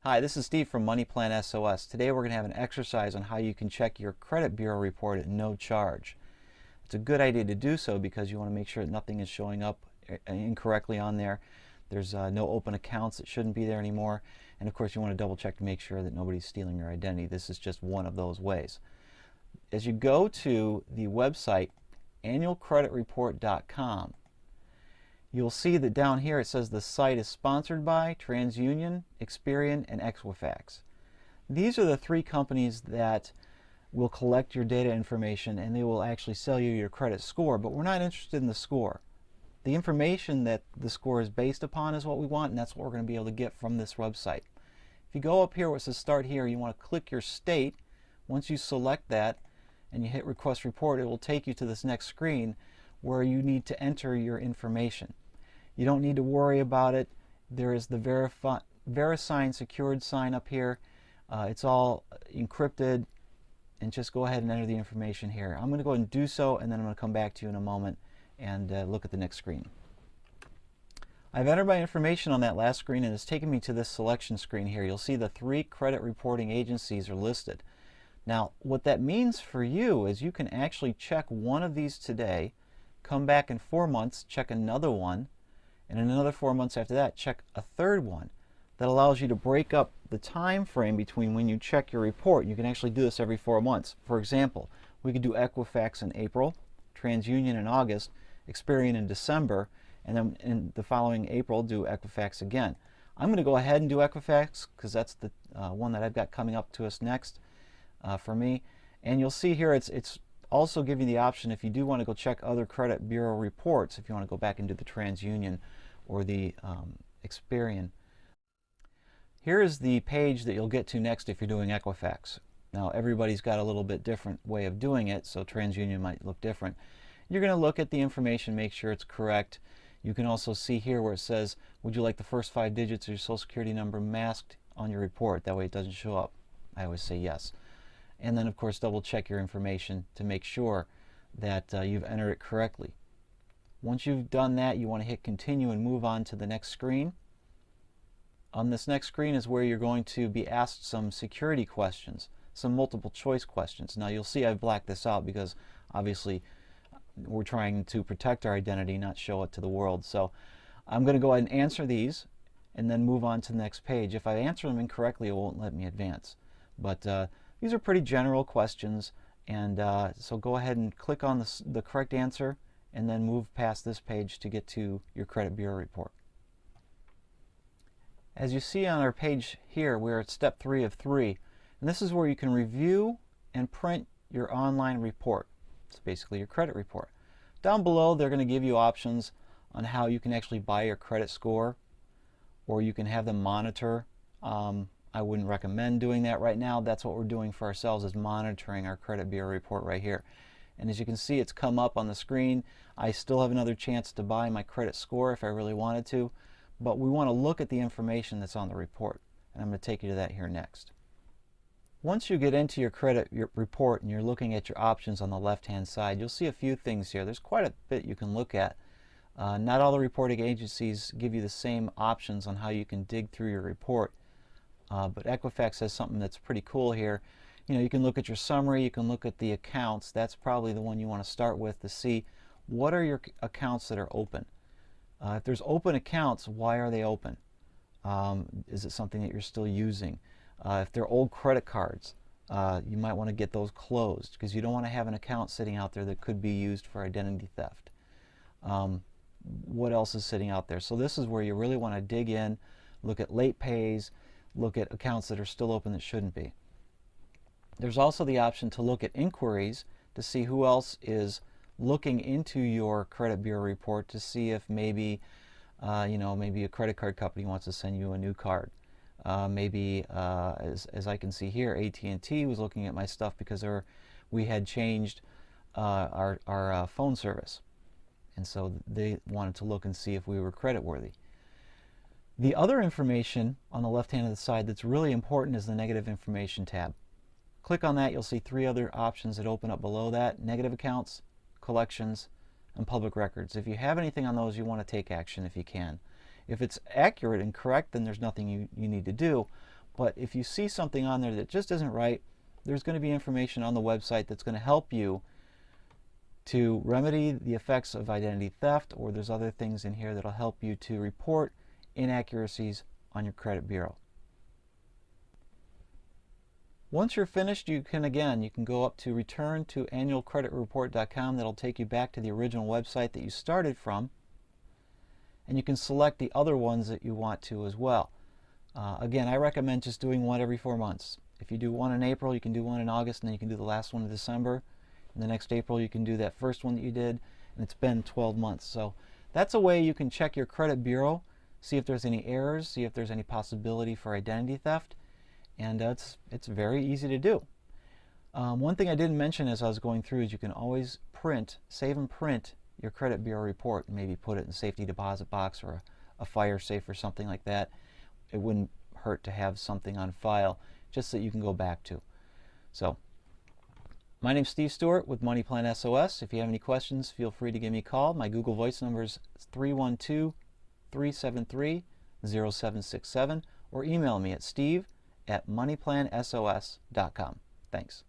Hi, this is Steve from Money Plan SOS. Today we're going to have an exercise on how you can check your credit bureau report at no charge. It's a good idea to do so because you want to make sure that nothing is showing up incorrectly on there. There's no open accounts that shouldn't be there anymore. And of course you want to double check to make sure that nobody's stealing your identity. This is just one of those ways. As you go to the website annualcreditreport.com, you'll see that down here it says the site is sponsored by TransUnion, Experian, and Equifax. These are the three companies that will collect your data information and they will actually sell you your credit score, but we're not interested in the score. The information that the score is based upon is what we want, and that's what we're going to be able to get from this website. If you go up here where it says start here, you want to click your state. Once you select that and you hit request report, it will take you to this next screen where you need to enter your information. You don't need to worry about it. There is the VeriSign secured sign up here. It's all encrypted, and just go ahead and enter the information here. I'm going to go ahead and do so, and then I'm going to come back to you in a moment and look at the next screen. I've entered my information on that last screen, and it's taken me to this selection screen here. You'll see the 3 credit reporting agencies are listed. Now, what that means for you is you can actually check one of these today, come back in 4 months, check another one, and in another 4 months after that, check a third one. That allows you to break up the time frame between when you check your report. You can actually do this every 4 months. For example, we could do Equifax in April, TransUnion in August, Experian in December, and then in the following April do Equifax again. I'm going to go ahead and do Equifax because that's the one that I've got coming up to us next for me. And you'll see here it's also giving you the option if you do want to go check other credit bureau reports, if you want to go back and do the TransUnion or the Experian. Here is the page that you'll get to next if you're doing Equifax. Now everybody's got a little bit different way of doing it, so TransUnion might look different. You're going to look at the information, make sure it's correct. You can also see here where it says, would you like the first 5 digits of your Social Security number masked on your report? That way it doesn't show up. I always say yes. And then of course double check your information to make sure that you've entered it correctly. Once you've done that, you want to hit continue and move on to the next screen. On this next screen is where you're going to be asked some security questions, some multiple choice questions. Now you'll see I've blacked this out because obviously we're trying to protect our identity, not show it to the world. So I'm going to go ahead and answer these and then move on to the next page. If I answer them incorrectly, it won't let me advance. But these are pretty general questions, and so go ahead and click on the correct answer and then move past this page to get to your credit bureau report. As you see on our page here, we're at step 3 of 3, and this is where you can review and print your online report. It's basically your credit report. Down below they're going to give you options on how you can actually buy your credit score, or you can have them monitor. I wouldn't recommend doing that right now. That's what we're doing for ourselves, is monitoring our credit bureau report right here. And as you can see, it's come up on the screen. I still have another chance to buy my credit score if I really wanted to, but we want to look at the information that's on the report, and I'm going to take you to that here next. Once you get into your credit report and you're looking at your options on the left-hand side, you'll see a few things here. There's quite a bit you can look at. Not all the reporting agencies give you the same options on how you can dig through your report, but Equifax has something that's pretty cool here. You know, you can look at your summary, you can look at the accounts. That's probably the one you want to start with to see what are your accounts that are open. If there's open accounts, why are they open? Is it something that you're still using? If they're old credit cards, you might want to get those closed because you don't want to have an account sitting out there that could be used for identity theft. What else is sitting out there? So this is where you really want to dig in, look at late pays, look at accounts that are still open that shouldn't be. There's also the option to look at inquiries to see who else is looking into your credit bureau report to see if maybe, maybe a credit card company wants to send you a new card. Maybe, as I can see here, AT&T was looking at my stuff because we had changed our phone service. And so they wanted to look and see if we were creditworthy. The other information on the left hand side that's really important is the negative information tab. Click on that, you'll see 3 other options that open up below that: negative accounts, collections, and public records. If you have anything on those, you want to take action if you can. If it's accurate and correct, then there's nothing you need to do. But if you see something on there that just isn't right, there's going to be information on the website that's going to help you to remedy the effects of identity theft, or there's other things in here that'll help you to report inaccuracies on your credit bureau. Once you're finished, you can go up to return to annualcreditreport.com. That'll take you back to the original website that you started from, and you can select the other ones that you want to as well. Again, I recommend just doing one every 4 months. If you do one in April, you can do one in August, and then you can do the last one in December. And the next April, you can do that first one that you did, and it's been 12 months. So that's a way you can check your credit bureau, see if there's any errors, see if there's any possibility for identity theft, and it's very easy to do. One thing I didn't mention as I was going through is you can always save and print your credit bureau report, and maybe put it in a safety deposit box or a fire safe or something like that. It wouldn't hurt to have something on file just that you can go back to. So, my name's Steve Stewart with Money Plan SOS. If you have any questions, feel free to give me a call. My Google Voice number is 312-373-0767, or email me at steve@moneyplansos.com. Thanks.